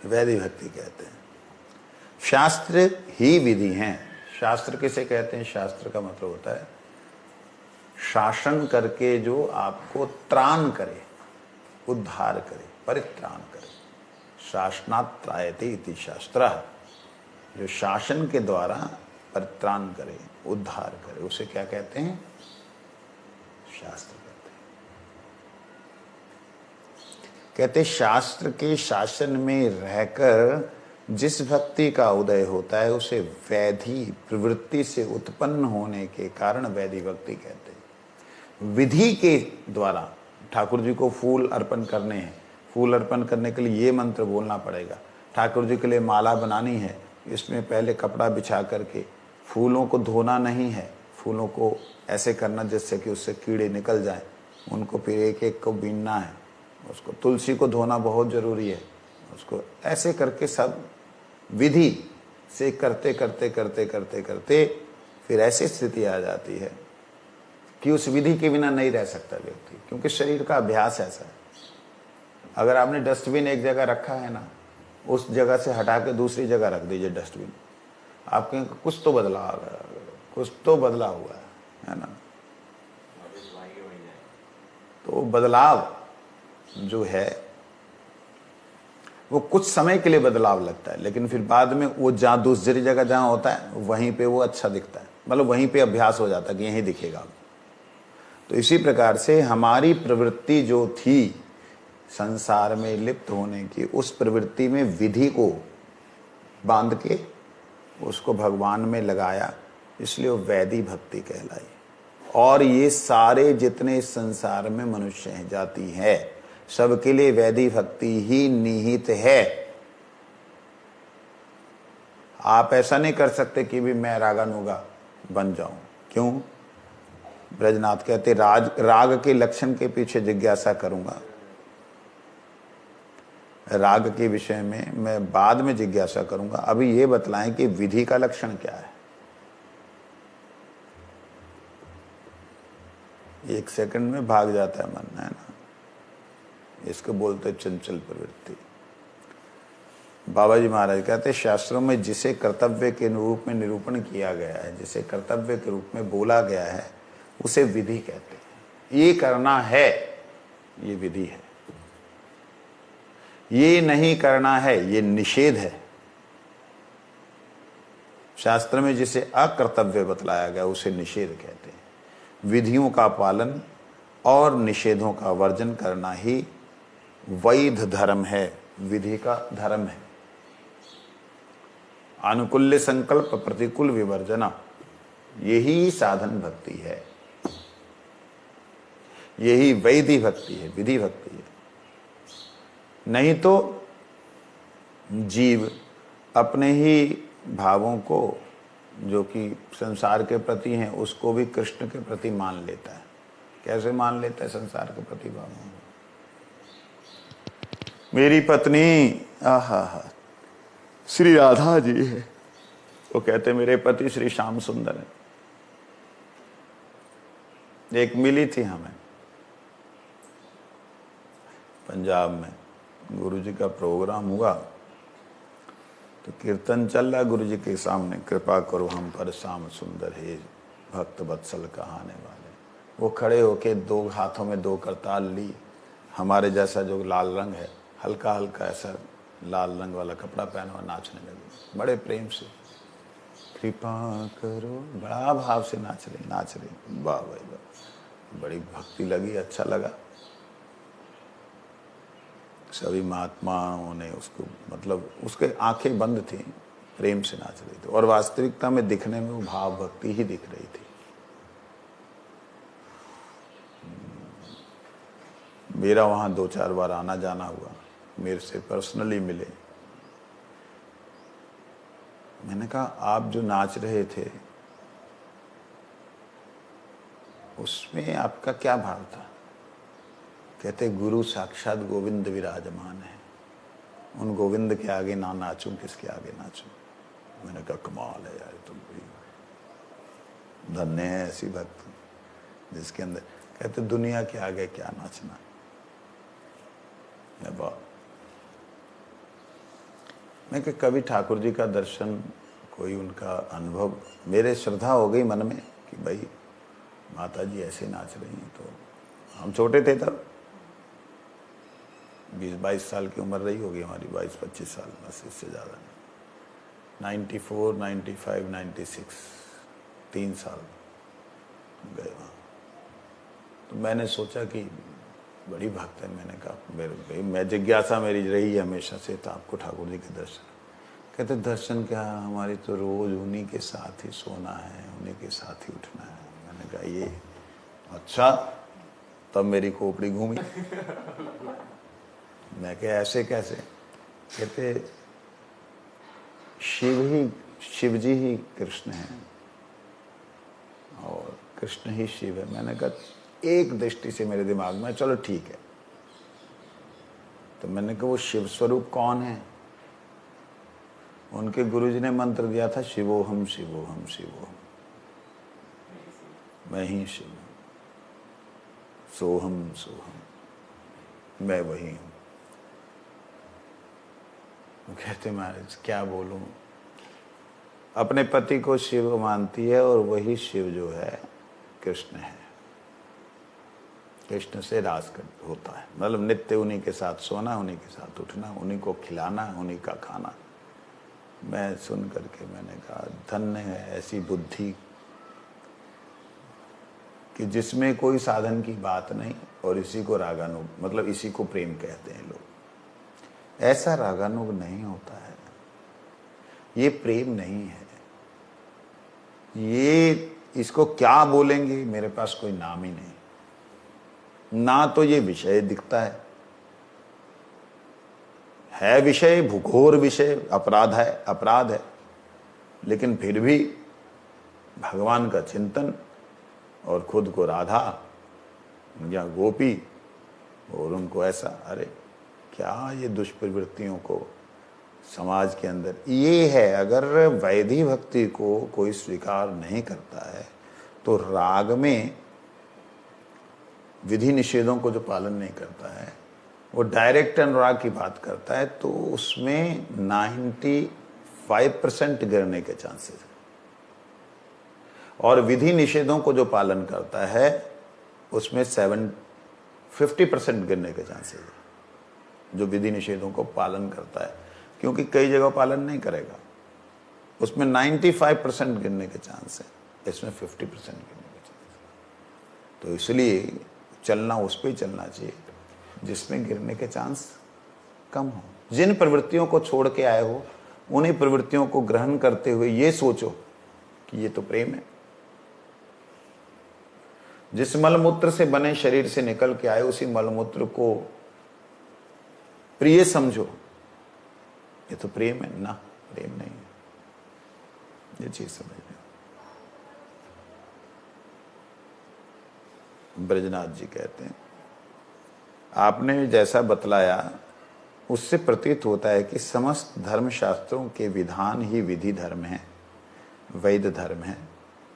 वैदिक भक्ति कहते हैं। शास्त्र ही विधि हैं। शास्त्र किसे कहते हैं? शास्त्र का मतलब होता है शासन करके जो आपको त्राण करे, उद्धार करे, परित्राण करे। शासनात् त्रायते इति शास्त्रः। जो शासन के द्वारा परित्राण करे, उद्धार करे, उसे क्या कहते हैं? शास्त्र कहते हैं। कहते शास्त्र के शासन में रहकर जिस भक्ति का उदय होता है उसे वैधि प्रवृत्ति से उत्पन्न होने के कारण वैदिक भक्ति कहते हैं। विधि के द्वारा ठाकुर जी को फूल अर्पण करने हैं, फूल अर्पण करने के लिए ये मंत्र बोलना पड़ेगा। ठाकुर जी के लिए माला बनानी है, इसमें पहले कपड़ा बिछा करके फूलों को धोना नहीं है, फूलों को ऐसे करना जिससे कि उससे कीड़े निकल जाएं, उनको फिर एक एक को बीनना है, उसको तुलसी को धोना बहुत ज़रूरी है, उसको ऐसे करके सब विधि से करते करते करते करते करते फिर ऐसी स्थिति आ जाती है कि उस विधि के बिना नहीं रह सकता व्यक्ति, क्योंकि शरीर का अभ्यास ऐसा है। अगर आपने डस्टबिन एक जगह रखा है ना, उस जगह से हटा के दूसरी जगह रख दीजिए डस्टबिन, आपके कुछ तो बदलाव आ गया, कुछ तो बदला हुआ है ना। तो बदलाव जो है वो कुछ समय के लिए बदलाव लगता है, लेकिन फिर बाद में वो जहाँ दूसरी जगह जहाँ होता है वहीं पे वो अच्छा दिखता है, मतलब वहीं पे अभ्यास हो जाता है कि यहीं दिखेगा। तो इसी प्रकार से हमारी प्रवृत्ति जो थी संसार में लिप्त होने की, उस प्रवृत्ति में विधि को बांध के उसको भगवान में लगाया, इसलिए वो वैदिक भक्ति कहलाई। और ये सारे जितने इस संसार में मनुष्य हैं, जाति है, सबके लिए वैदिक भक्ति ही निहित है। आप ऐसा नहीं कर सकते कि भी मैं रागानुगा बन जाऊं। क्यों? ब्रजनाथ कहते राग के लक्षण के पीछे जिज्ञासा करूंगा, राग के विषय में मैं बाद में जिज्ञासा करूंगा। अभी ये बतलाएं कि विधि का लक्षण क्या है। एक सेकंड में भाग जाता है मन, है ना, इसको बोलते चंचल प्रवृत्ति। बाबा जी महाराज कहते शास्त्रों में जिसे कर्तव्य के रूप में निरूपण किया गया है, जिसे कर्तव्य के रूप में बोला गया है, उसे विधि कहते हैं। ये करना है, ये विधि है। ये नहीं करना है, ये निषेध है। शास्त्र में जिसे अकर्तव्य बतलाया गया उसे निषेध कहते हैं। विधियों का पालन और निषेधों का वर्जन करना ही वैध धर्म है, विधि का धर्म है। अनुकूल्य संकल्प प्रतिकूल विवर्जना, यही साधन भक्ति है, यही वैदिक भक्ति है, विधि भक्ति है। नहीं तो जीव अपने ही भावों को जो कि संसार के प्रति हैं उसको भी कृष्ण के प्रति मान लेता है। कैसे मान लेता है संसार के प्रति भावों? मेरी पत्नी आहा श्री राधा जी है, वो कहते मेरे पति श्री श्याम सुंदर है। एक मिली थी हमें पंजाब में, गुरुजी का प्रोग्राम हुआ तो कीर्तन चल रहा, गुरुजी के सामने कृपा करो हम पर श्याम सुंदर है भक्त वत्सल कहाने वाले। वो खड़े होके दो हाथों में दो करताल ली, हमारे जैसा जो लाल रंग है, हल्का हल्का ऐसा लाल रंग वाला कपड़ा पहना हुआ, नाचने लगे बड़े प्रेम से। कृपा करो, बड़ा भाव से नाच रही। वाह भाई वाह, बड़ी भक्ति लगी, अच्छा लगा। सभी महात्माओं ने उसको, मतलब उसके आंखें बंद थी, प्रेम से नाच रही थी, और वास्तविकता में दिखने में वो भाव भक्ति ही दिख रही थी। मेरा वहाँ 2-4 बार आना जाना हुआ, मेरे से पर्सनली मिले। मैंने कहा आप जो नाच रहे थे उसमें आपका क्या भाव था? कहते गुरु साक्षात गोविंद विराजमान है, उन गोविंद के आगे ना नाचूं किसके आगे नाचूं। मैंने कहा कमाल है यार, तुम भी धन्य है ऐसी भक्त जिसके अंदर। कहते दुनिया के आगे क्या नाचना। मैं कि कभी ठाकुर जी का दर्शन, कोई उनका अनुभव, मेरे श्रद्धा हो गई मन में कि भाई माता जी ऐसे नाच रही हैं। तो हम छोटे थे तब, 20-22 साल की उम्र रही होगी हमारी, 22-25 साल, बस इससे ज़्यादा नहीं। 94, 95, 96, 3 साल गए वहाँ। तो मैंने सोचा कि बड़ी भक्त है। मैंने कहा मेरे मैं जिज्ञासा मेरी रही हमेशा से, तो आपको ठाकुर जी के दर्शन। कहते दर्शन क्या, हमारी तो रोज उन्हीं के साथ ही सोना है, उन्हीं के साथ ही उठना है। मैंने कहा ये अच्छा। तब मेरी खोपड़ी घूमी। मैं कहा ऐसे कैसे? कहते शिव जी ही कृष्ण हैं और कृष्ण ही शिव है। मैंने कहा एक दृष्टि से मेरे दिमाग में चलो ठीक है। तो मैंने कहा वो शिव स्वरूप कौन है? उनके गुरुजी ने मंत्र दिया था शिवोहम शिवोहम शिवोहम, मैं ही शिव हूं, सोहम सोहम, मैं वही हूं। वो कहते महाराज क्या बोलूं, अपने पति को शिव मानती है और वही शिव जो है कृष्ण है। कृष्ण से रास होता है, मतलब नित्य उन्हीं के साथ सोना, उन्हीं के साथ उठना, उन्हीं को खिलाना, उन्हीं का खाना। मैं सुन करके मैंने कहा धन्य है ऐसी बुद्धि कि जिसमें कोई साधन की बात नहीं और इसी को रागानुग, मतलब इसी को प्रेम कहते हैं लोग। ऐसा रागानुग नहीं होता है, ये प्रेम नहीं है। ये इसको क्या बोलेंगे, मेरे पास कोई नाम ही नहीं। ना तो ये विषय दिखता है विषय, भूघोर विषय, अपराध है, लेकिन फिर भी भगवान का चिंतन और खुद को राधा या गोपी और उनको ऐसा, अरे क्या ये दुष्प्रवृत्तियों को समाज के अंदर ये है। अगर वैधि भक्ति को कोई स्वीकार नहीं करता है तो राग में विधि निषेधों को जो पालन नहीं करता है, वो डायरेक्ट अनुराग की बात करता है, तो उसमें 95% गिरने के चांसेस है। और विधि निषेधों को जो पालन करता है उसमें 50% गिरने के चांसेस है। जो विधि निषेधों को पालन करता है, क्योंकि कई जगह पालन नहीं करेगा, उसमें 95% गिरने के चांस है, इसमें 50% गिरने के चांस। तो इसलिए चलना उस पर ही चलना चाहिए जिसमें गिरने के चांस कम हो। जिन प्रवृत्तियों को छोड़ के आए हो उन्हीं प्रवृत्तियों को ग्रहण करते हुए ये सोचो कि ये तो प्रेम है। जिस मलमूत्र से बने शरीर से निकल के आए उसी मलमूत्र को प्रिय समझो, ये तो प्रेम है ना? प्रेम नहीं है। ये चीज समझ लो। ब्रजनाथ जी कहते हैं आपने जैसा बतलाया उससे प्रतीत होता है कि समस्त धर्म शास्त्रों के विधान ही विधि धर्म है, वैध धर्म है।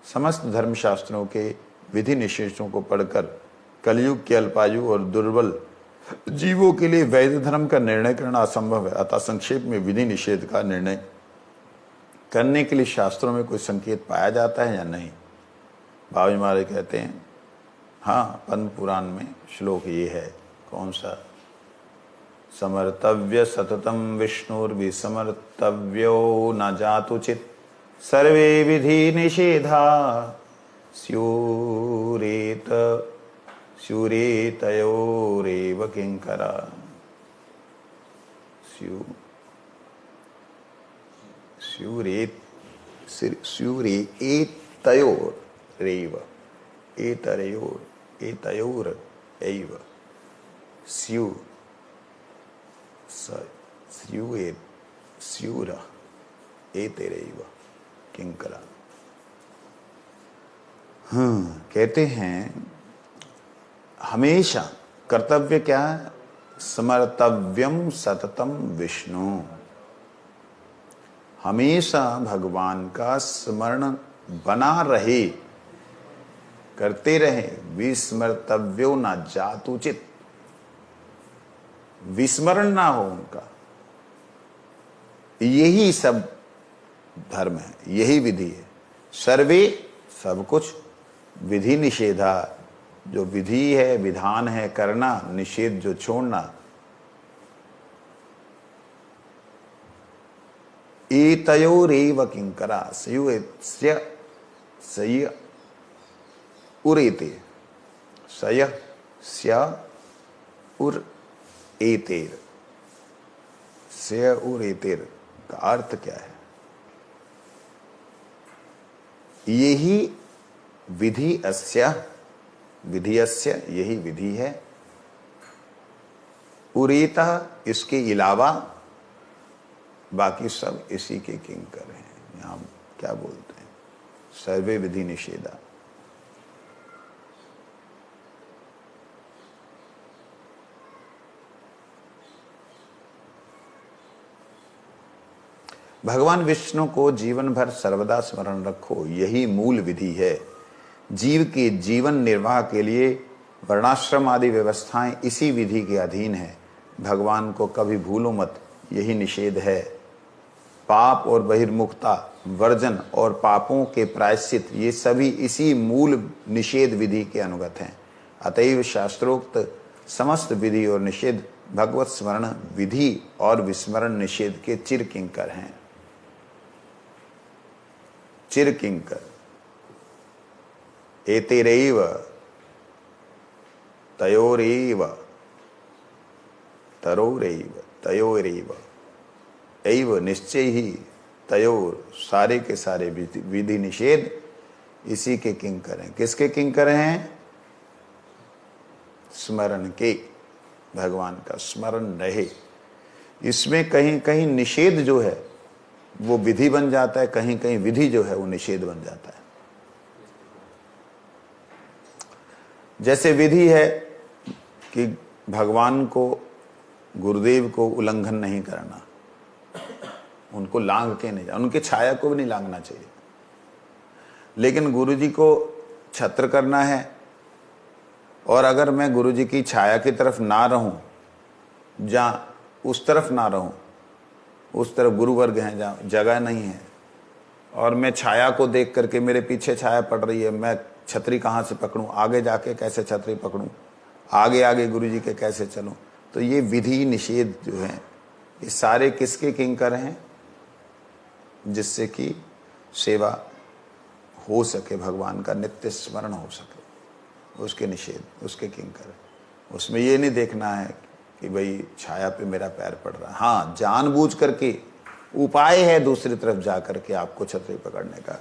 समस्त धर्म शास्त्रों के विधि निषेधों को पढ़कर कलयुग के अल्पायु और दुर्बल जीवों के लिए वैध धर्म का निर्णय करना असंभव है। अतः संक्षेप में विधि निषेध का निर्णय करने के लिए शास्त्रों में कोई संकेत पाया जाता है या नहीं? बाबा जी महाराज कहते हैं हाँ, पद्म पुराण में श्लोक ये है, कौन सा? समर्तव्य सततम विष्णुर्विसमर्तव्यो न जातुचित सर्वे विधि निषेधा स्यूरेतयोरेव किंकरा। स्यूरेतयोरेव एतयोरेव स्यु स्यूर ए तेरे किंकरा। कहते हैं हमेशा कर्तव्य क्या है? स्मर्तव्यम सततम विष्णु। हमेशा भगवान का स्मरण बना रहे, करते रहे। विस्मर्तव्यो ना जातुचित, विस्मरण ना हो उनका। यही सब धर्म है, यही विधि है। सर्वे सब कुछ, विधि निषेधा, जो विधि है, विधान है करना, निषेध जो छोड़ना। एतयोरेव किंकरा सय उरेते, सय स्या उर एतेर, सय उर एतेर का अर्थ क्या है? यही विधि अस्य, विधि अस्य यही विधि है। उरेता इसके अलावा बाकी सब इसी के किंकर हैं। यहां क्या बोलते हैं? सर्वे विधि निषेधा। भगवान विष्णु को जीवन भर सर्वदा स्मरण रखो, यही मूल विधि है। जीव के जीवन निर्वाह के लिए वर्णाश्रम आदि व्यवस्थाएं इसी विधि के अधीन है। भगवान को कभी भूलो मत, यही निषेध है। पाप और बहिर्मुखता, वर्जन और पापों के प्रायश्चित, ये सभी इसी मूल निषेध विधि के अनुगत हैं। अतएव शास्त्रोक्त समस्त विधि और निषेध भगवत स्मरण विधि और विस्मरण निषेध के चिर किंकर हैं। चिर किंकर। एतेरैव तयोरेव तरोरेव तयोरेव एव निश्चय ही तयोर, सारे के सारे विधि निषेध इसी के किंकर हैं। किसके किंकर हैं? स्मरण के। भगवान का स्मरण रहे। इसमें कहीं कहीं निषेध जो है वो विधि बन जाता है, कहीं कहीं विधि जो है वो निषेध बन जाता है। जैसे विधि है कि भगवान को, गुरुदेव को उल्लंघन नहीं करना, उनको लांघ के नहीं जाना, उनके छाया को भी नहीं लांघना चाहिए। लेकिन गुरुजी को छत्र करना है, और अगर मैं गुरुजी की छाया की तरफ ना रहूं, जहां उस तरफ ना रहूं, उस तरफ गुरु वर्ग हैं जहां जगह नहीं है, और मैं छाया को देख करके मेरे पीछे छाया पड़ रही है, मैं छतरी कहाँ से पकड़ूं, आगे जाके कैसे छतरी पकड़ूं, आगे आगे गुरुजी के कैसे चलूं। तो ये विधि निषेध जो है ये सारे किसके किंकर हैं? जिससे कि सेवा हो सके, भगवान का नित्य स्मरण हो सके, उसके निषेध, उसके किंकर। उसमें ये नहीं देखना है कि भाई छाया पे मेरा पैर पड़ रहा है। हाँ, जानबूझ करके उपाय है दूसरी तरफ जा करके आपको छतरी पकड़ने का,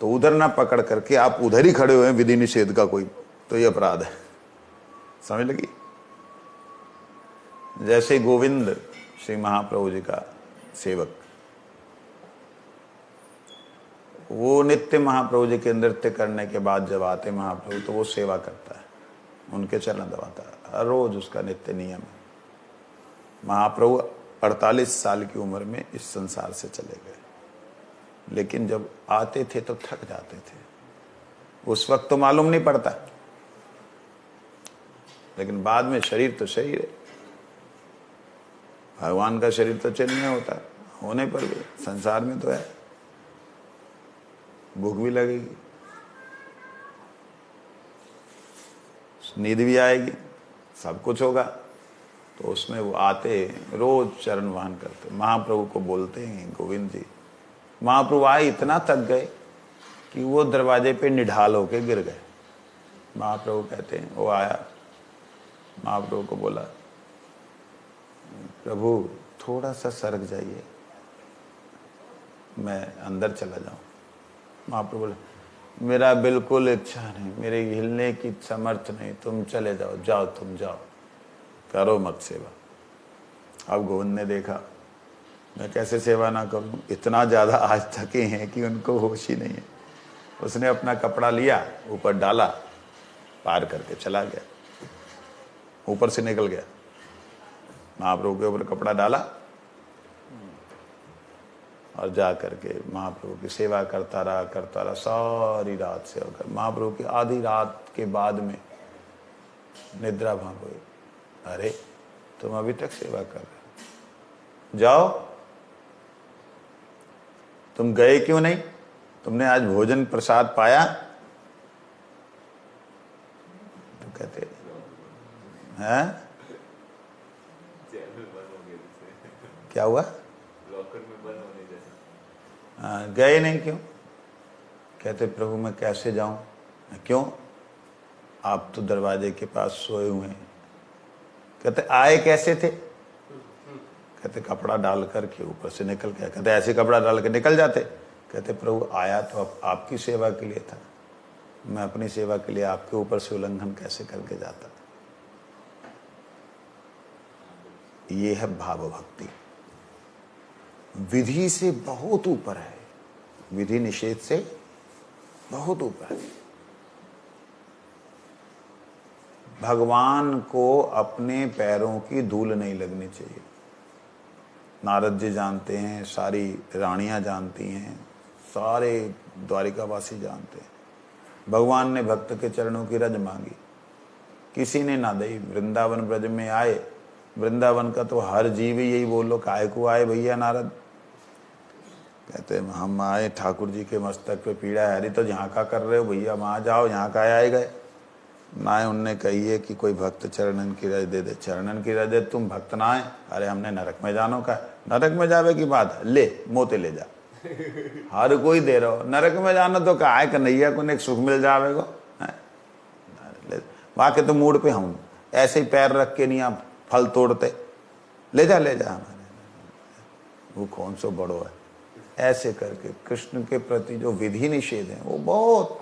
तो उधर ना पकड़ करके आप उधर ही खड़े हुए हैं विधि निषेध का कोई, तो ये अपराध है। समझ लगी? जैसे गोविंद श्री महाप्रभु जी का सेवक, वो नित्य महाप्रभु जी के नृत्य करने के बाद जब आते महाप्रभु तो वो सेवा करता है, उनके चरण दबाता है, हर रोज उसका नित्य नियम है। महाप्रभु 48 साल की उम्र में इस संसार से चले गए, लेकिन जब आते थे तो थक जाते थे। उस वक्त तो मालूम नहीं पड़ता, लेकिन बाद में शरीर तो शरीर है, भगवान का शरीर तो चलने होता, होने पर भी संसार में तो है, भूख भी लगेगी, नींद भी आएगी, सब कुछ होगा। तो उसमें वो आते, रोज चरण वहन करते, महाप्रभु को बोलते हैं गोविंद जी। महाप्रभु आए, इतना थक गए कि वो दरवाजे पे निढाल होके गिर गए। महाप्रभु कहते हैं, वो आया, महाप्रभु को बोला, प्रभु थोड़ा सा सरक जाइए, मैं अंदर चला जाऊं। महाप्रभु बोले, मेरा बिल्कुल इच्छा नहीं, मेरे हिलने की समर्थ नहीं, तुम चले जाओ, जाओ तुम जाओ। करो मत सेवा। अब गोविंद ने देखा मैं कैसे सेवा ना करूं, इतना ज़्यादा आज थके हैं कि उनको होश ही नहीं है। उसने अपना कपड़ा लिया, ऊपर डाला, पार करके चला गया, ऊपर से निकल गया। महाप्रभु के ऊपर कपड़ा डाला और जा करके महाप्रभु की सेवा करता रहा सारी रात सेवा कर। महाप्रभु की आधी रात के बाद में निद्रा भंग हुई। अरे तुम अभी तक सेवा कर रहे हो, जाओ, तुम गए क्यों नहीं? तुमने आज भोजन प्रसाद पाया? तो कहते हैं चैनल बंद हो गया जैसे, क्या हुआ? लॉकर में बंद होने जैसा। गए नहीं क्यों? कहते प्रभु मैं कैसे जाऊं? क्यों? आप तो दरवाजे के पास सोए हुए हैं। कहते आए कैसे थे? कहते कपड़ा डाल करके ऊपर से निकल गया। कहते ऐसे कपड़ा डाल के निकल जाते? कहते प्रभु आया तो आपकी सेवा के लिए था, मैं अपनी सेवा के लिए आपके ऊपर से उल्लंघन कैसे करके जाता? ये है भाव भक्ति, विधि से बहुत ऊपर है, विधि निषेध से बहुत ऊपर है। भगवान को अपने पैरों की धूल नहीं लगनी चाहिए। नारद जी जानते हैं, सारी रानियां जानती हैं, सारे द्वारिकावासी जानते हैं। भगवान ने भक्त के चरणों की रज मांगी, किसी ने ना दी। वृंदावन ब्रज में आए, वृंदावन का तो हर जीव यही बोलो काहे को आए भैया नारद? कहते हम आए ठाकुर जी के मस्तक पे पीड़ा है। अरे तो यहाँ का कर रहे हो भैया, वहाँ जाओ, यहाँ का आए गए ना। उनने कही है कि कोई भक्त चरणन की रज दे दे। चरणन की रज दे, तुम भक्त ना आए? अरे हमने नरक में जानो का, नरक में जावे की बात, ले मोते ले जा, हर कोई दे रहा हो। नरक में जाना तो का है कन्हैया को एक सुख मिल जावेगो। वहां के तो मूड पे हम ऐसे ही पैर रख के नहीं आप फल तोड़ते, ले जा हमारे, वो कौन सो बड़ो है। ऐसे करके कृष्ण के प्रति जो विधि निषेध है वो बहुत,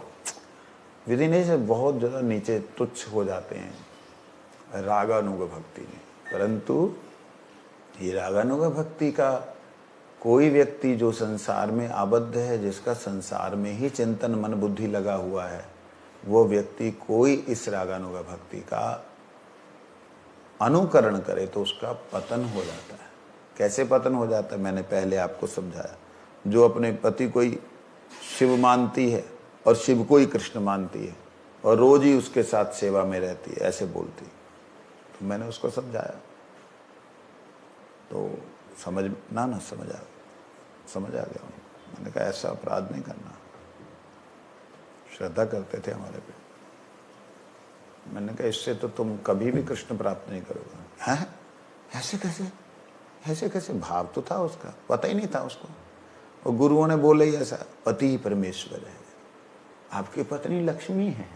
विधि निषेध बहुत ज्यादा नीचे तुच्छ हो जाते हैं रागानुग भक्ति में। परंतु ये रागानुग भक्ति का कोई व्यक्ति जो संसार में आबद्ध है, जिसका संसार में ही चिंतन मन बुद्धि लगा हुआ है, वो व्यक्ति कोई इस रागानुग भक्ति का अनुकरण करे तो उसका पतन हो जाता है। कैसे पतन हो जाता है मैंने पहले आपको समझाया। जो अपने पति को ही शिव मानती है और शिव को ही कृष्ण मानती है और रोज ही उसके साथ सेवा में रहती है, ऐसे बोलती, तो मैंने उसको समझाया तो समझ आ गया। मैंने कहा ऐसा अपराध नहीं करना। श्रद्धा करते थे हमारे पे। मैंने कहा इससे तो तुम कभी भी कृष्ण प्राप्त नहीं करोगे। हैं? ऐसे कैसे? भाव तो था उसका, पता ही नहीं था उसको। और गुरुओं ने बोले ही ऐसा, पति ही परमेश्वर है, आपकी पत्नी लक्ष्मी है,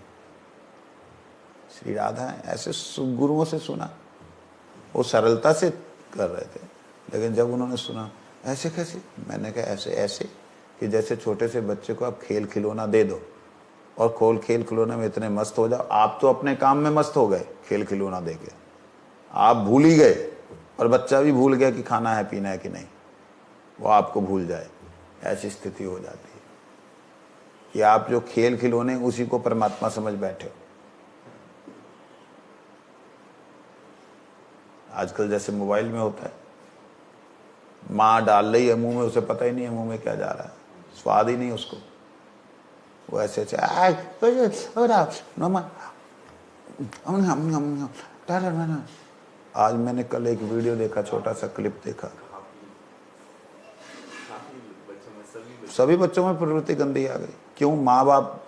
श्री राधा है। ऐसे गुरुओं से सुना, वो सरलता से कर रहे थे। लेकिन जब उन्होंने सुना ऐसे कैसे, मैंने कहा ऐसे कि जैसे छोटे से बच्चे को आप खेल खिलौना दे दो और खेल खिलौने में इतने मस्त हो जाओ। आप तो अपने काम में मस्त हो गए, खेल खिलौना दे के आप भूल ही गए, और बच्चा भी भूल गया कि खाना है पीना है कि नहीं, वो आपको भूल जाए। ऐसी स्थिति हो जाती है कि आप जो खेल खिलौने उसी को परमात्मा समझ बैठे हो। आजकल जैसे मोबाइल में होता है, माँ डाल रही है मुंह में, उसे पता ही नहीं है मुंह में क्या जा रहा है, स्वाद ही नहीं उसको। वो ऐसे आज मैंने कल एक वीडियो देखा, छोटा सा क्लिप देखा, सभी बच्चों में प्रवृत्ति गंदी आ गई। क्यों? माँ बाप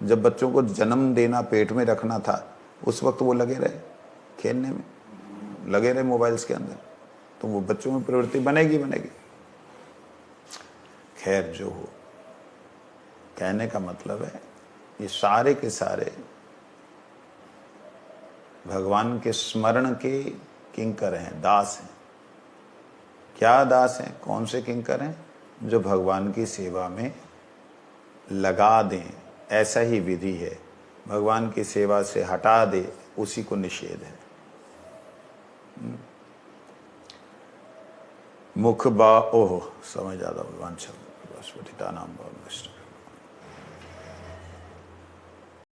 जब बच्चों को जन्म देना, पेट में रखना था, उस वक्त वो लगे रहे खेलने में, लगे रहे मोबाइल्स के अंदर, तो वो बच्चों में प्रवृत्ति बनेगी। खैर जो हो, कहने का मतलब है ये सारे के सारे भगवान के स्मरण के किंकर हैं, दास हैं। क्या दास हैं? कौन से किंकर हैं? जो भगवान की सेवा में लगा दें, ऐसा ही विधि है। भगवान की सेवा से हटा दे, उसी को निषेध है। मुख बा ओह समय ज्यादा भगवान शब्द बस पतिता नाम बहुत